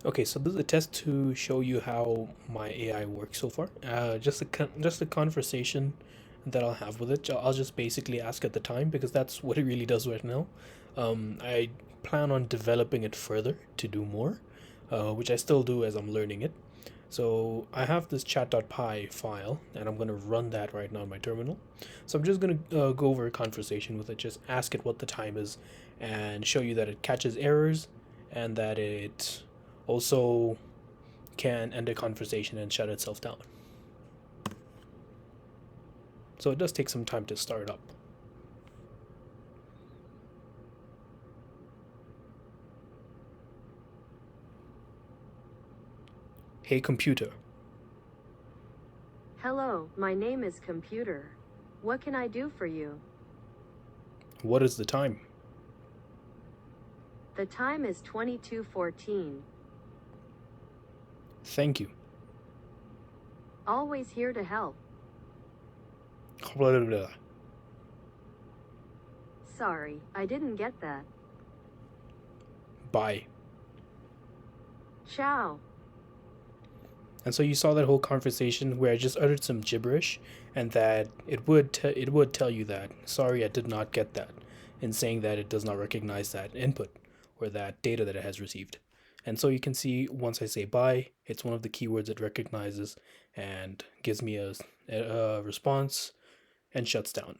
Okay, so this is a test to show you how my AI works so far. Just a conversation that I'll have with it. I'll just basically ask at the time because that's what it really does right now. I plan on developing it further to do more, which I still do as I'm learning it. So I have this chat.py file, and I'm gonna run that right now in my terminal. So I'm just gonna go over a conversation with it, just ask it what the time is, and show you that it catches errors, and that it also can end a conversation and shut itself down. So it does take some time to start up. Hey computer, Hello, my name is Computer. What can I do for you? what is the time? The time is 22:14. Thank you. Always here to help. Blah, blah, blah. Sorry, I didn't get that. Bye. Ciao. And so you saw that whole conversation where I just uttered some gibberish, and that it would tell you that sorry I did not get that, in saying that it does not recognize that input or that data that it has received. And so you can see once I say bye, it's one of the keywords it recognizes and gives me a response and shuts down.